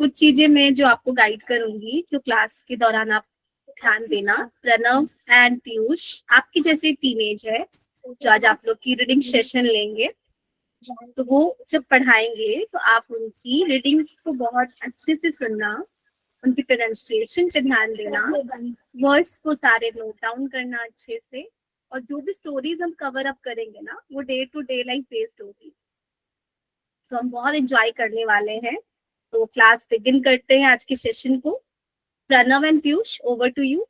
कुछ चीजें मैं जो आपको गाइड करूंगी, जो क्लास के दौरान आप ध्यान देना। प्रणव एंड पीयूष आपकी जैसे टीनेज है, जो आज आप लोग की रीडिंग सेशन लेंगे, तो वो जब पढ़ाएंगे तो आप उनकी रीडिंग को बहुत अच्छे से सुनना, उनकी प्रोनाउंसिएशन पे ध्यान देना, वर्ड्स को सारे नोट डाउन करना अच्छे से। और जो भी स्टोरीज हम कवर अप करेंगे ना, वो day to day life based होगी, तो हम बहुत एंजॉय करने वाले हैं। तो क्लास बिगिन करते हैं आज के सेशन को। Pranav and Piyush, over to you.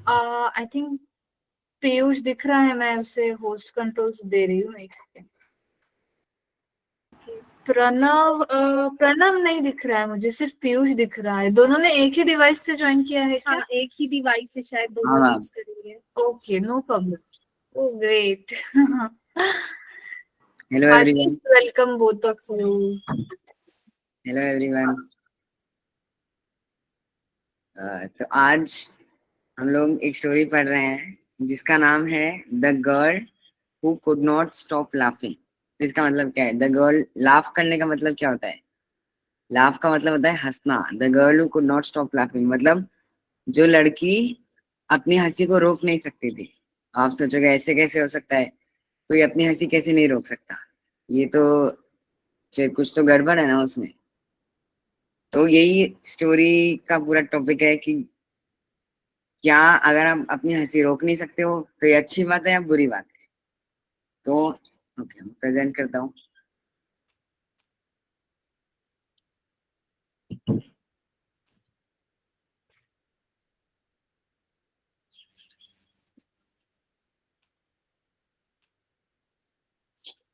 I think Piyush दिख रहा है, मैं उसे होस्ट कंट्रोल्स दे रही हूँ, एक सेकेंड। प्रणव नहीं दिख रहा है मुझे, सिर्फ पीयूष दिख रहा है। दोनों ने एक ही डिवाइस से ज्वाइन किया है क्या? हाँ, एक ही डिवाइस से शायद दोनों यूज करेंगे। Okay, no problem. Oh great. Hello everyone. Welcome both of you. Hello everyone. तो आज हम लोग एक स्टोरी पढ़ रहे हैं जिसका नाम है the girl who could not stop laughing. तो इसका मतलब क्या है? द गर्ल, लाफ करने का मतलब क्या होता है? लाफ का मतलब होता है हंसना। The girl who could not stop laughing मतलब जो लड़की अपनी हंसी को रोक नहीं सकती थी। आप सोचोगे ऐसे कैसे हो सकता है, कोई अपनी हंसी कैसे नहीं रोक सकता? ये तो फिर कुछ तो गड़बड़ है ना उसमें। तो यही स्टोरी का पूरा टॉपिक है कि क्या अगर आप अपनी हंसी रोक नहीं सकते हो तो ये अच्छी बात है या बुरी बात है? तो ओके, मैं प्रेजेंट करता हूँ।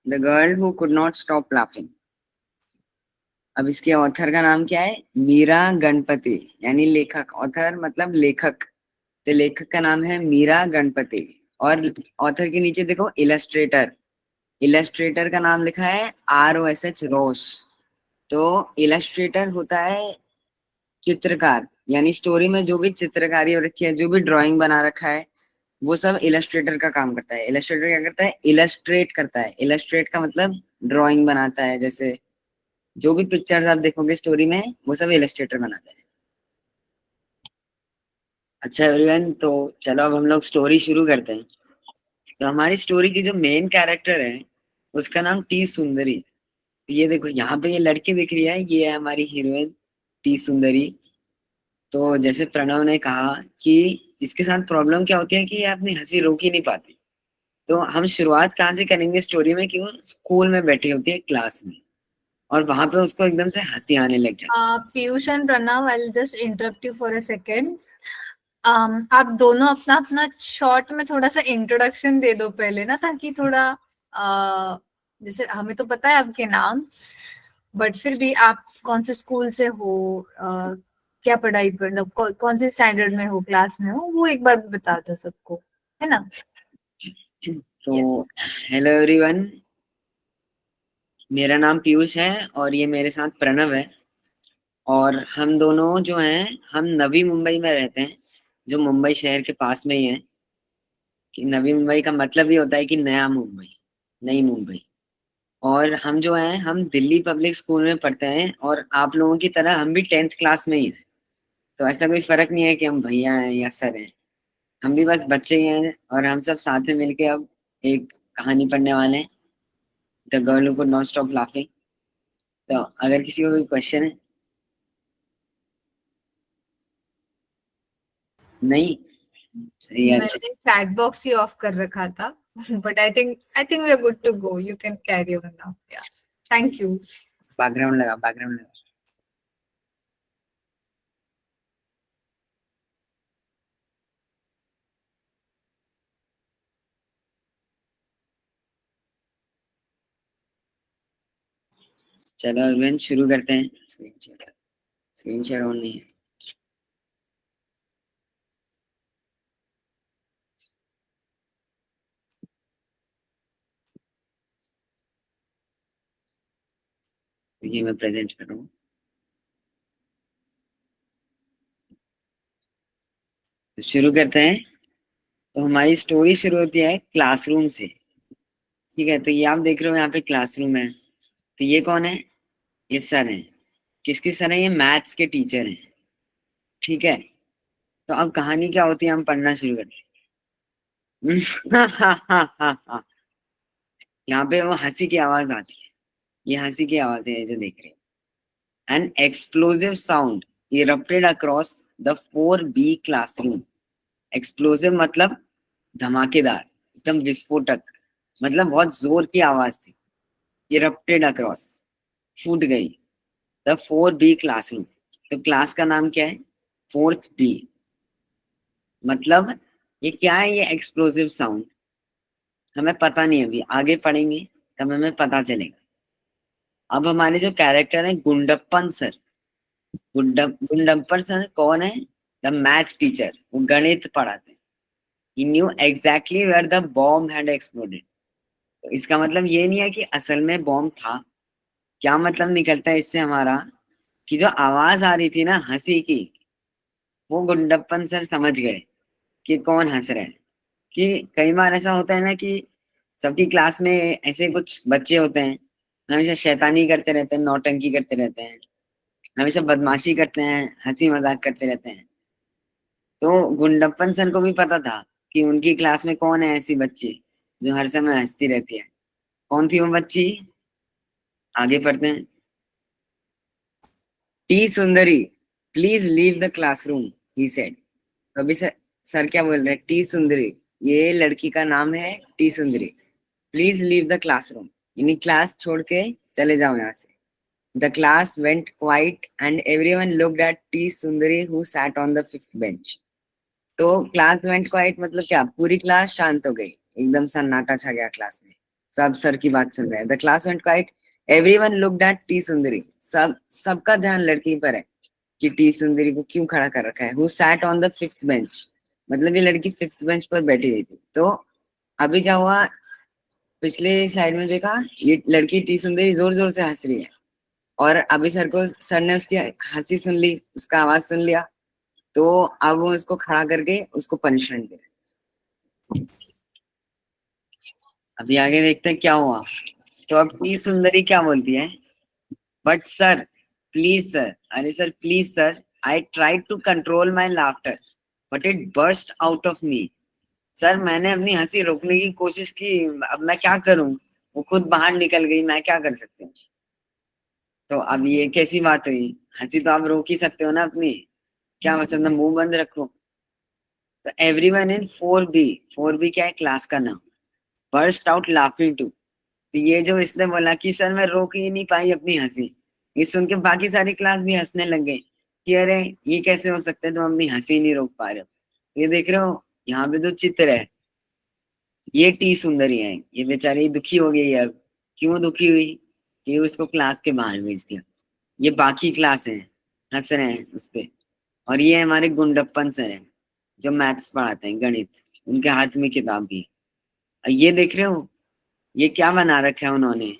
The girl who could not stop laughing. अब इसके ऑथर का नाम क्या है? मीरा गणपति, यानी लेखक। ऑथर मतलब लेखक, तो लेखक का नाम है मीरा गणपति। और ऑथर के नीचे देखो इलस्ट्रेटर, इलस्ट्रेटर का नाम लिखा है ROSH, रोश। तो इलस्ट्रेटर होता है चित्रकार, यानी स्टोरी में जो भी चित्रकारी हो रखी है, जो भी ड्राइंग बना रखा है, वो सब इलस्ट्रेटर का काम करता है। इलस्ट्रेटर क्या करता है? इलस्ट्रेट करता है। इलस्ट्रेट का मतलब ड्राइंग बनाता है। जैसे जो भी पिक्चर्स आप देखोगे स्टोरी में, वो सब इलस्ट्रेटर बनाता है। अच्छा एवरीवन, तो चलो अब हम लोग स्टोरी शुरू करते हैं। तो हमारी स्टोरी की जो मेन कैरेक्टर है उसका नाम टी सुंदरी। ये देखो यहाँ पे ये लड़की दिख रही है, ये है हमारी हीरोइन टी सुंदरी। तो जैसे प्रणव ने कहा कि इसके साथ प्रॉब्लम क्या होती है कि ये अपनी हंसी रोक ही नहीं पाती। तो हम शुरुआत कहाँ से करेंगे स्टोरी में कि वो स्कूल में बैठी होती है क्लास में, और वहां पे उसको एकदम से हंसी आने लग जाती है। Piyush and Pranav, I will just interrupt you for a second. आप दोनों अपना अपना शॉर्ट में थोड़ा सा इंट्रोडक्शन दे दो पहले ना, ताकि थोड़ा जैसे हमें तो पता है आपके नाम, बट फिर भी आप कौन से स्कूल से हो, क्या पढ़ाई मतलब कौन से स्टैंडर्ड में हो, क्लास में हो, वो एक बार बता दो सबको, है ना? तो Yes. हेलो एवरीवन, मेरा नाम पीयूष है और ये मेरे साथ प्रणव है। और हम दोनों जो हैं, हम नवी मुंबई में रहते हैं, जो मुंबई शहर के पास में ही है। कि नवी मुंबई का मतलब ही होता है कि नया मुंबई, नई मुंबई। और हम जो हैं, हम दिल्ली पब्लिक स्कूल में पढ़ते हैं, और आप लोगों की तरह हम भी 10th क्लास में ही हैं। तो ऐसा कोई फर्क नहीं है कि हम भैया हैं या सर हैं, हम भी बस बच्चे ही हैं। और हम सब साथ में मिलके अब एक कहानी पढ़ने वाले हैं, the girl who could not stop laughing. तो अगर किसी को कोई क्वेश्चन है? नहीं? सही है, अच्छा। मैंने चैट बॉक्स ही ऑफ कर रखा था, but I think we are good to go, you can carry on now. Yeah, thank you. Background लगा, बैकग्राउंड लगा। चलो इवेंट शुरू करते हैं। स्क्रीन शेयर ऑन नहीं है। ये मैं प्रेजेंट कर रहा हूँ। तो शुरू करते हैं। तो हमारी स्टोरी शुरू होती है क्लासरूम से, ठीक है। तो ये आप देख रहे हो यहाँ पे क्लासरूम है, तो ये कौन है, ये सर है। किसके सर है, ये मैथ्स के टीचर हैं, ठीक है। तो अब कहानी क्या होती है, हम पढ़ना शुरू करते हैं। यहाँ पे वो हंसी की आवाज आती है, ये हंसी की आवाज है जो देख रहे हैं। An explosive sound erupted across the 4B classroom. Explosive मतलब धमाकेदार, एकदम विस्फोटक, मतलब बहुत जोर की आवाज थी। इरप्टेड अक्रॉस, फूट गई, द 4B क्लासरूम। तो क्लास का नाम क्या है, 4th B। मतलब ये क्या है, ये एक्सप्लोसिव साउंड हमें पता नहीं, अभी आगे पढ़ेंगे तब हमें पता चलेगा। अब हमारे जो कैरेक्टर है गुंडप्पन सर, गुंडप्पन सर कौन है, द मैथ्स टीचर, वो गणित पढ़ाते हैं। He knew exactly where the bomb had exploded. तो इसका मतलब ये नहीं है कि असल में बॉम्ब था। क्या मतलब निकलता है इससे हमारा, कि जो आवाज आ रही थी ना हंसी की, वो गुंडप्पन सर समझ गए कि कौन हंस रहा है। कि कई बार ऐसा होता है ना कि सबकी क्लास में ऐसे कुछ बच्चे होते हैं, हमेशा शैतानी करते रहते हैं, नौटंकी करते रहते हैं, हमेशा बदमाशी करते हैं, हंसी मजाक करते रहते हैं। तो गुंडप्पन सर को भी पता था कि उनकी क्लास में कौन है ऐसी बच्ची जो हर समय हंसती रहती है। कौन थी वो बच्ची, आगे पढ़ते हैं। T Sundari please leave the classroom, he said. तो अभी सर क्या बोल रहे हैं, टी सुंदरी, ये लड़की का नाम है T Sundari, please leave the classroom, यानी क्लास छोड़ के चले जाओ यहाँ से। The class went quiet and everyone looked at T Sundari who sat on the 5th bench. तो क्लास वेंट क्वाइट मतलब क्या, पूरी क्लास शांत हो गई, एकदम सन्नाटा छा गया क्लास में, सब सर की बात सुन रहे हैं। The class went quite, everyone looked at T सुंदरी, सबका ध्यान लड़की पर है कि टी सुंदरी को क्यों खड़ा कर रखा है। Who sat on the 5th bench, मतलब ये लड़की 5th बेंच पर बैठी हुई थी। तो अभी क्या हुआ, पिछले साइड में देखा, ये लड़की टी सुंदरी जोर जोर से हंस रही है, और अभी सर ने उसकी हंसी सुन ली, उसका आवाज सुन लिया, तो अब वो उसको खड़ा करके उसको पनिशमेंट दे रहे हैं। अभी आगे देखते हैं क्या हुआ। तो अब टी सुंदरी क्या बोलती है, बट सर प्लीज सर, अरे sir please sir, I try to control my laughter but it burst out of me. Sir मैंने अपनी हंसी रोकने की कोशिश की, अब मैं क्या करूं, वो खुद बाहर निकल गई, मैं क्या कर सकती हूँ। तो अब ये कैसी बात हुई, हंसी तो आप रोक ही सकते हो ना अपनी, क्या मतलब मुंह बंद रखो। तो एवरीवन इन 4B, 4B क्या है, क्लास का नाम, बर्स्ट आउट लाफिंग टू। तो ये जो इसने बोला कि सर मैं रोक ही नहीं पाई अपनी हंसी, ये सुन के बाकी सारी क्लास भी हंसने लग गई कि अरे ये कैसे हो सकता है, तुम अपनी हंसी नहीं रोक पा रहे हो। ये देख रहे हो यहाँ पे जो चित्र है, ये टी सुंदरी है, ये बेचारी दुखी हो गई अब। क्यों दुखी हुई, कि उसको क्लास के बाहर भेज दिया। ये बाकी क्लास है, हंस रहे हैं उस पे। और ये हमारे गुंडप्पन सर है जो मैथ्स पढ़ाते हैं, गणित, उनके हाथ में किताब भी है। और ये देख रहे हो, ये क्या बना रखा है उन्होंने,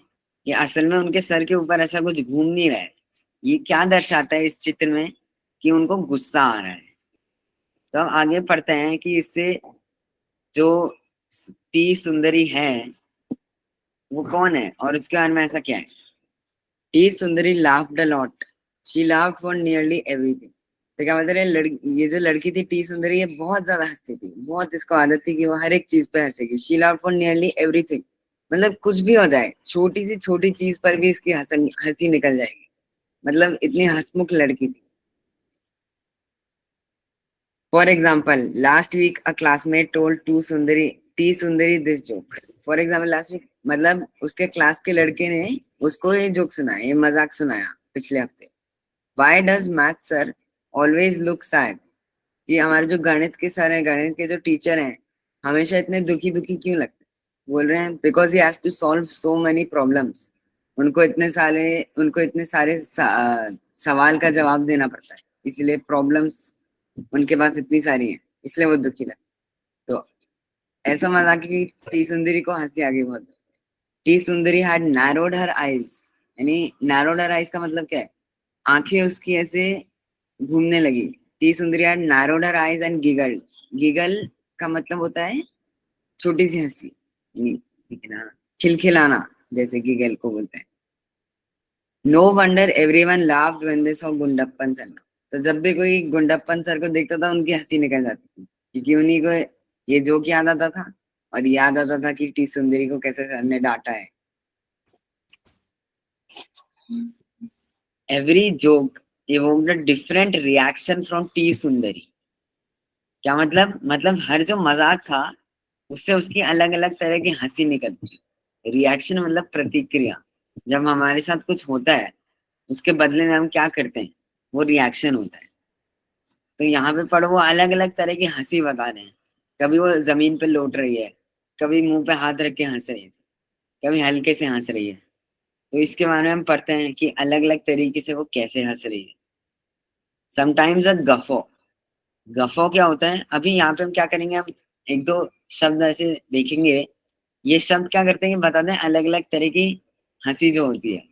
ये असल में उनके सर के ऊपर ऐसा कुछ घूम नहीं रहा है। ये क्या दर्शाता है इस चित्र में, कि उनको गुस्सा आ रहा है। तो अब आगे पढ़ते हैं कि इससे जो टी सुंदरी है वो कौन है, और उसके बारे में ऐसा क्या है। T Sundari laughed a lot. She laughed for nearly everything. तो क्या मतलब है, ये जो लड़की थी टी सुंदरी, ये बहुत ज्यादा हंसती थी, बहुत इसको आदत थी कि वो हर एक चीज पे हंसेगी। She laughed for nearly everything, मतलब कुछ भी हो जाए, छोटी सी छोटी चीज पर भी इसकी हंसी निकल जाएगी, मतलब इतनी हंसमुख लड़की थी। For example last week a classmate told T Sundari this joke. For example last week मतलब उसके क्लास के लड़के ने उसको ये जोक सुनाया, ये मजाक सुनाया पिछले हफ्ते। Why does math sir always look sad, कि हमारे जो गणित के सर हैं, गणित के जो टीचर हैं, हमेशा इतने दुखी दुखी क्यों लगते हैं। बोल रहे हैं because he has to solve so many problems, उनको इतने सारे सवाल का जवाब देना पड़ता है, इसलिए प्रॉब्लम्स उनके पास इतनी सारी हैं, इसलिए वो दुखी लगते। तो ऐसा मजाक कि टी सुंदरी को हंसी आ गई बहुत। T Sundari had narrowed her eyes, यानी नैरोड हर आईज का मतलब क्या है, आंखें उसकी ऐसे घूमने लगी। T Sundari had narrowed her eyes and giggle, giggle का मतलब होता है छोटी सी हंसी, दिखना, खिलखिलाना, जैसे कि गैल को बोलते हैं। No wonder everyone laughed when they saw Gundappan sir. तो जब भी कोई गुंडप्पन सर को देखता था उनकी हंसी निकल जाती थी, क्योंकि उन्हीं को ये जोक याद आता था और याद आता था कि टी सुंदरी को कैसे सर ने डांटा है। Every joke evoked a different reaction from T सुंदरी। क्या मतलब हर जो मजाक था उससे उसकी अलग अलग तरह की हंसी निकलती। रिएक्शन मतलब प्रतिक्रिया। जब हमारे साथ कुछ होता है उसके बदले में हम क्या करते हैं, वो रिएक्शन होता है। तो यहाँ पे पढ़ो, वो अलग अलग तरह की हंसी बता रहे हैं। कभी वो जमीन पे लौट रही है, कभी मुंह पे हाथ रख के हंस रही है, कभी हल्के से हंस रही है। तो इसके बारे में हम पढ़ते हैं कि अलग अलग तरीके से वो कैसे हंस रही है। Sometimes a गफो। गफो क्या होता है, अभी यहाँ पे हम क्या करेंगे, हम एक दो शब्द ऐसे देखेंगे। ये शब्द क्या करते हैं, बताते हैं अलग अलग तरह की हंसी जो होती है।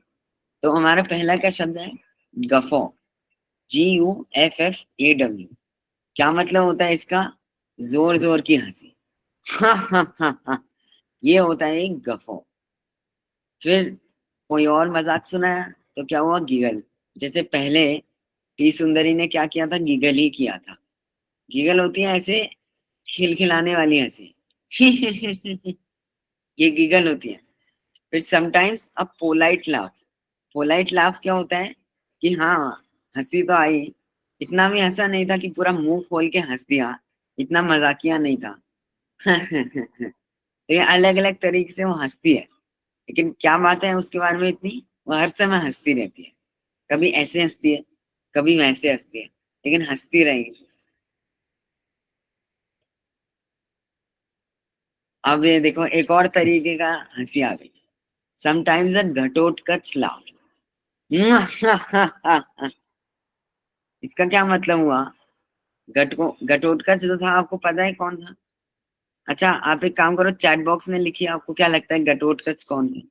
तो हमारा पहला क्या शब्द है, गफो। GUFFAW। क्या मतलब होता है इसका, जोर जोर की हंसी। ये होता है एक गफो। फिर कोई और मजाक सुनाया तो क्या हुआ, गीगल। जैसे पहले टी सुंदरी ने क्या किया था, गीगल ही किया था। गीगल होती है ऐसे खिलखिलाने वाली हंसी। ये गीगल होती है। फिर sometimes a polite laugh. Polite laugh क्या होता है कि हाँ, हंसी तो आई, इतना भी हंसा नहीं था कि पूरा मुंह खोल के हंस दिया, इतना मजाकिया नहीं था। तो ये अलग अलग तरीके से वो हंसती है। लेकिन क्या बात है उसके बारे में इतनी, वो हर समय हंसती रहती है। कभी ऐसे हंसती है, कभी वैसे हंसती है, लेकिन हंसती रहेगी। अब ये देखो, एक और तरीके का हंसी आ गई। Sometimes a Ghatotkach laugh. इसका क्या मतलब हुआ, घटोत्कच जो था आपको पता है कौन था? अच्छा, आप एक काम करो, चैट बॉक्स में लिखिए आपको क्या लगता है घटोत्कच कौन था।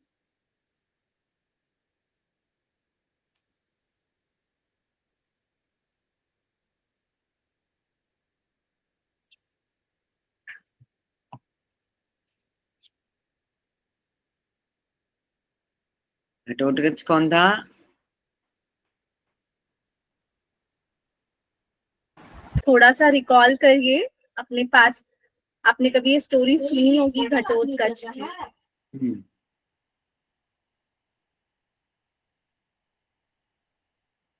घटोत्कच कौन था? थोड़ा सा रिकॉल करिए अपने पास। आपने कभी ये स्टोरी सुनी होगी घटोत्कच की? हम्म,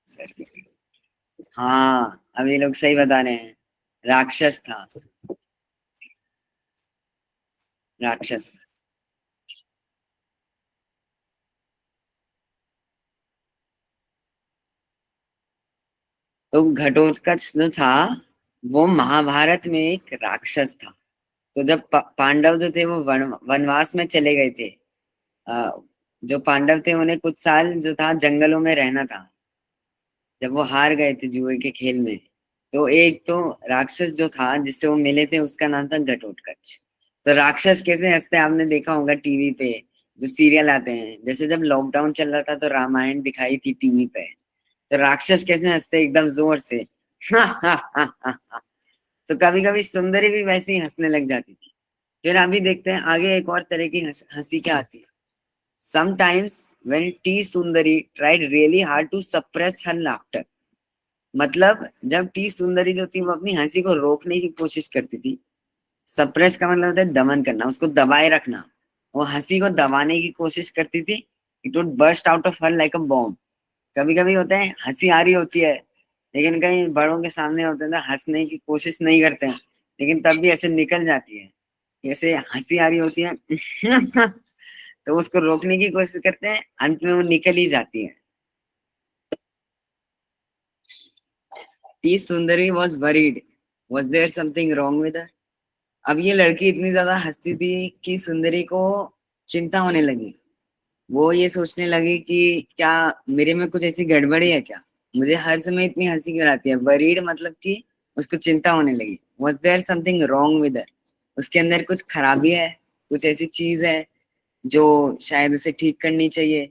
सर, हाँ अब ये लोग सही बता रहे हैं, राक्षस था, राक्षस। तो घटोत्कच जो था वो महाभारत में एक राक्षस था। तो जब पांडव जो थे वो वनवास में चले गए थे, जो पांडव थे उन्हें कुछ साल जो था जंगलों में रहना था, जब वो हार गए थे जुए के खेल में। तो एक तो राक्षस जो था जिससे वो मिले थे उसका नाम था घटोत्कच। तो राक्षस कैसे हंसते हैं आपने देखा होगा टीवी पे, जो सीरियल आते हैं, जैसे जब लॉकडाउन चल रहा था तो रामायण दिखाई थी टीवी पे। तो राक्षस कैसे हंसते हैं, एकदम जोर से। तो कभी कभी सुंदरी भी वैसे ही हंसने लग जाती थी। फिर अभी देखते हैं आगे एक और तरह की हंसी क्या आती है। Sometimes when T Sundari tried really hard to suppress her laughter. मतलब जब टी सुंदरी जो थी वो अपनी हंसी को रोकने की कोशिश करती थी। सप्रेस का मतलब होता है दमन करना, उसको दबाए रखना। वो हंसी को दबाने की कोशिश करती थी। It would burst out of her like a bomb. कभी कभी होता है हंसी आ रही होती है, लेकिन कहीं बड़ों के सामने होते हैं ना, हंसने की कोशिश नहीं करते हैं, लेकिन तब भी ऐसे निकल जाती है। जैसे हंसी आ रही होती है। तो उसको रोकने की कोशिश करते हैं, अंत में वो निकल ही जाती है। T Sundari was worried, was there something wrong with. अब ये लड़की इतनी ज्यादा हंसती थी कि सुंदरी को चिंता होने लगी। वो ये सोचने लगी कि क्या मेरे में कुछ ऐसी गड़बड़ी है क्या, मुझे हर समय इतनी हंसी क्यों आती है। वरीड मतलब कि उसको चिंता होने लगी। Was there something wrong with her, उसके अंदर कुछ खराबी है, कुछ ऐसी चीज है जो शायद उसे ठीक करनी चाहिए।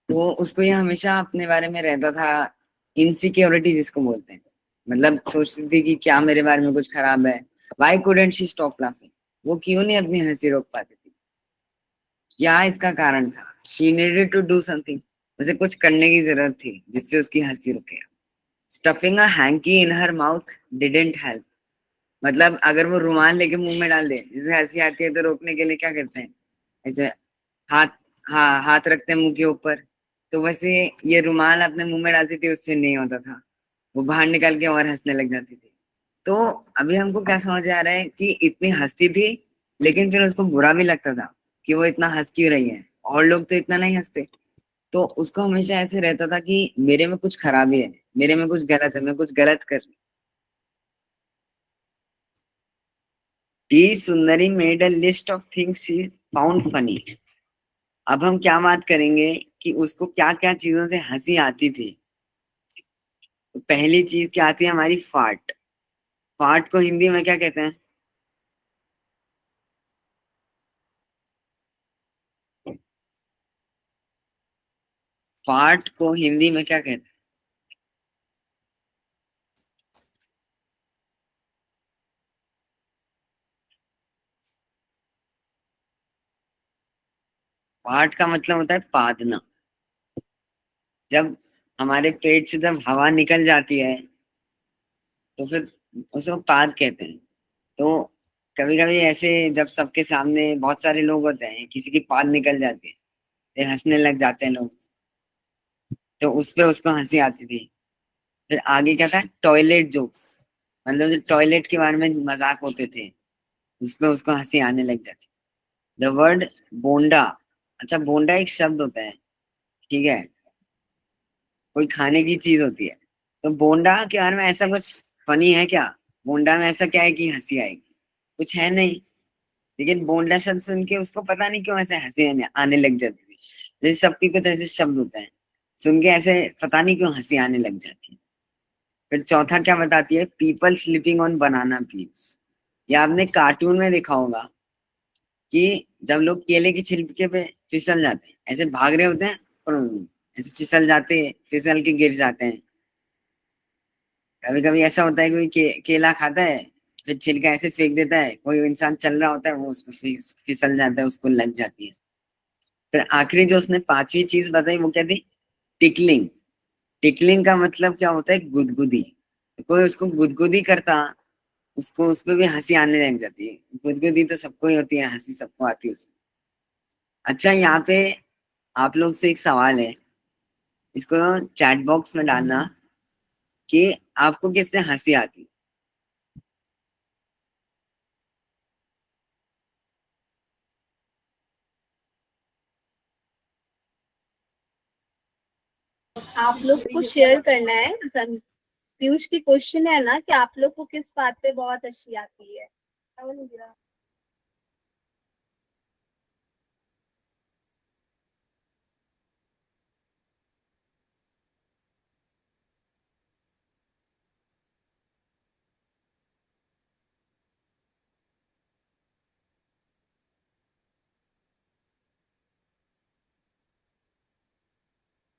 तो उसको ये हमेशा अपने बारे में रहता था, इनसिक्योरिटी जिसको बोलते हैं। मतलब सोचती थी कि क्या मेरे बारे में कुछ खराब है। Why couldn't she stop laughing, वो क्यों नहीं अपनी हंसी रोक पाती थी? क्या इसका कारण था? She needed to do something, उसे कुछ करने की जरूरत थी जिससे उसकी हंसी रुके। Stuffing a hanky in her mouth didn't help. मतलब अगर वो रुमाल लेके मुंह में डाल दे, जैसे हंसी आती है तो रोकने के लिए क्या करते हैं, ऐसे हाथ, हाँ हाथ रखते हैं मुंह के ऊपर। तो वैसे ये रुमाल अपने मुंह में डालती थी, उससे नहीं होता था, वो बाहर निकाल के और हंसने लग जाती थी। तो अभी हमको क्या समझ आ रहा है कि इतनी हंसती थी, लेकिन फिर उसको बुरा भी लगता था कि वो इतना हंस क्यों रही है, और लोग तो इतना नहीं हंसते। तो उसको हमेशा ऐसे रहता था कि मेरे में कुछ खराबी है, मेरे में कुछ गलत है, मैं कुछ गलत कर रही। T Sundari made a list of things she found funny. अब हम क्या बात करेंगे कि उसको क्या क्या चीजों से हंसी आती थी। तो पहली चीज क्या आती है हमारी, फाट। फाट को हिंदी में क्या कहते हैं? फाट को हिंदी में क्या कहते हैं? फाट का मतलब होता है पादना। जब हमारे पेट से जब हवा निकल जाती है तो फिर उसको पाद कहते हैं। तो कभी कभी ऐसे जब सबके सामने बहुत सारे लोग होते हैं, किसी की पाद निकल जाती है, फिर हंसने लग जाते हैं लोग, तो उस पे उसको हंसी आती थी। फिर आगे क्या था, टॉयलेट जोक्स। मतलब जो टॉयलेट के बारे में मजाक होते थे, उसमें उसको हंसी आने लग जाती। द वर्ड बोंडा। अच्छा, बोंडा एक शब्द होता है, ठीक है, कोई खाने की चीज होती है। तो बोंडा के बारे में ऐसा कुछ फनी है क्या? बोंडा में ऐसा क्या है कि हंसी आएगी? कुछ है नहीं। लेकिन बोंडा शब्द सुन के उसको पता नहीं क्यों ऐसे हंसी आने लग जाती थी। जैसे सबके कुछ ऐसे शब्द होते हैं, सुन के ऐसे पता नहीं क्यों हंसी आने लग जाती है। फिर चौथा क्या बताती है, people sleeping on banana peels. ये आपने कार्टून में देखा होगा कि जब लोग केले के छिलके पे फिसल जाते हैं, ऐसे भाग रहे होते हैं और ऐसे फिसल जाते हैं, फिसल के गिर जाते हैं। कभी कभी ऐसा होता है कोई केला खाता है, फिर छिलका ऐसे फेंक देता है, कोई इंसान चल रहा होता है वो उस पर फिसल जाता है, उसको लग जाती है। फिर आखिरी जो उसने पांचवी चीज बताई वो क्या थी, टिकलिंग। टिकलिंग का मतलब क्या होता है, गुदगुदी। कोई उसको गुदगुदी करता, उसको उस पर भी हंसी आने लग जाती है। गुदगुदी तो सबको ही होती है, हंसी सबको आती है उसमें। अच्छा, यहाँ पे आप लोग से एक सवाल है, इसको चैट बॉक्स में डालना कि आपको किससे हंसी आती। आप लोग को शेयर करना है। पीयूष की क्वेश्चन है ना कि आप लोग को किस बात पे बहुत हंसी आती है।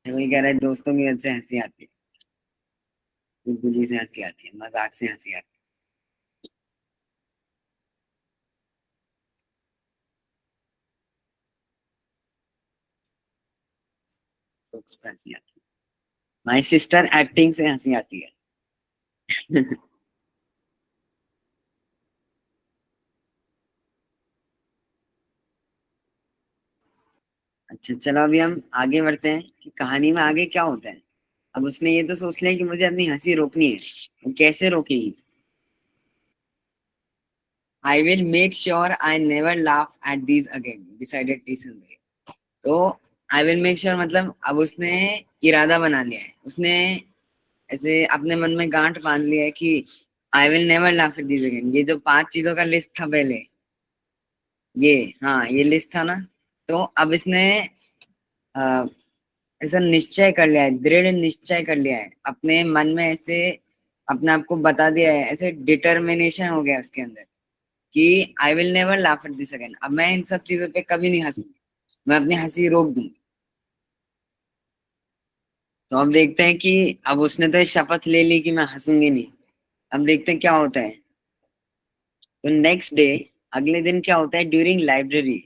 कोई कह रहा है दोस्तों की वजह से हंसी आती है, गुदगुदी से हंसी आती है, मजाक से हंसी आती है, jokes पे हंसी आती है, माई सिस्टर एक्टिंग से हंसी आती है। अच्छा चलो, अभी हम आगे बढ़ते हैं कि कहानी में आगे क्या होता है। अब उसने ये तो सोच लिया कि मुझे अपनी हंसी रोकनी है, वो कैसे रोकेगी। I will make sure I never laugh at these again, decided टीसन। तो आई विल मेक श्योर मतलब अब उसने इरादा बना लिया है, उसने ऐसे अपने मन में गांठ बांध लिया है कि I will never laugh at these again. ये जो पांच चीजों का लिस्ट था पहले, ये, हाँ ये लिस्ट था ना, तो अब इसने अ, ऐसा निश्चय कर लिया है, दृढ़ निश्चय कर लिया है अपने मन में, ऐसे अपने आप को बता दिया है, ऐसे डिटर्मिनेशन हो गया उसके अंदर कि I will never laugh at this again. अब मैं इन सब चीजों पे कभी नहीं हंसूंगी, मैं अपनी हंसी रोक दूंगी। तो अब देखते हैं कि अब उसने तो शपथ ले ली कि मैं हंसूंगी नहीं। अब देखते हैं क्या होता है। तो नेक्स्ट डे, अगले दिन क्या होता है, ड्यूरिंग लाइब्रेरी।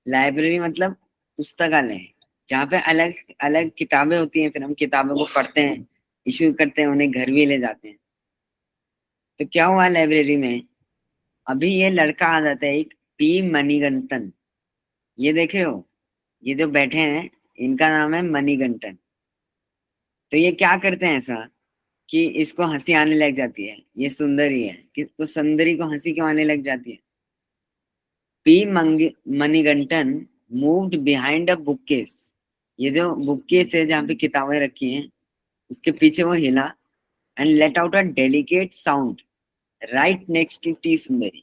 लाइब्रेरी मतलब पुस्तकालय, जहाँ पे अलग अलग किताबें होती हैं, फिर हम किताबों को पढ़ते हैं, इश्यू करते हैं, उन्हें घर भी ले जाते हैं। तो क्या हुआ लाइब्रेरी में, अभी ये लड़का आ जाता है, एक पी मणिगंटन। ये देख रहे हो, ये जो बैठे हैं इनका नाम है मणिगंटन। तो ये क्या करते हैं ऐसा कि इसको हंसी आने लग जाती है, ये सुंदरी है कि तो सुंदरी को हंसी क्यों आने लग जाती है। P Manigantan moved behind a bookcase. ये जो बुककेस है जहाँ पे किताबें रखी हैं, उसके पीछे वो हिला, and let out a delicate sound right next to T Sundari.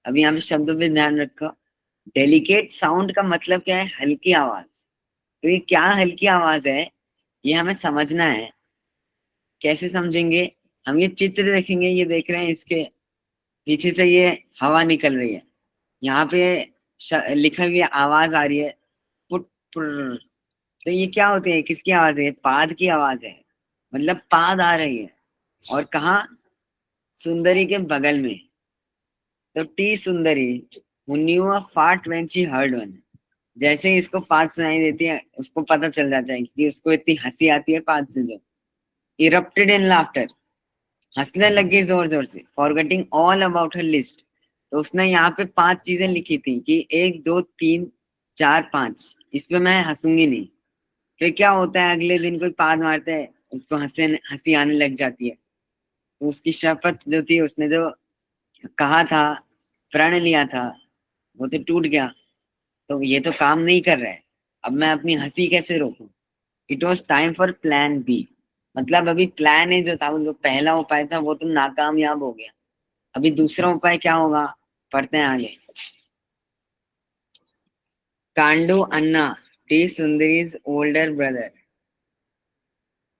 अब यहाँ पे शब्दों पे ध्यान रखो। डेलिकेट साउंड का मतलब क्या है, हल्की आवाज। तो ये क्या हल्की आवाज है, ये हमें समझना है। कैसे समझेंगे, हम ये चित्र देखेंगे, ये देख रहे हैं इसके पीछे से ये हवा निकल रही है, यहाँ पे लिखा हुई आवाज आ रही है, पुट पुर। तो ये क्या होती है, किसकी आवाज है, पाद की आवाज है, मतलब पाद आ रही है। और कहा, सुंदरी के बगल में। तो T Sundari who knew a fart when she heard one। जैसे ही इसको पाद सुनाई देती है, उसको पता चल जाता है कि उसको इतनी हंसी आती है पाद से, जो इरप्टेड इन लाफ्टर, हंसने लग गई जोर जोर से, forgetting all about her list. तो उसने यहाँ पे 5 चीजें लिखी थी कि 1 2 3 4 5, इस पे मैं हंसूंगी नहीं। फिर क्या होता है, अगले दिन कोई पाद मारता है, उसको हंसी आने लग जाती है। तो उसकी शपथ जो थी, उसने जो कहा था, प्रण लिया था, वो तो टूट गया। तो ये तो काम नहीं कर रहा है, अब मैं अपनी हंसी कैसे रोकूं। It was time for plan B. मतलब अभी प्लान ए जो था, वो जो पहला उपाय था, वो तो नाकामयाब हो गया। अभी दूसरा उपाय क्या होगा, पढ़ते हैं आगे। Kandu Anna, T Sundari's older brother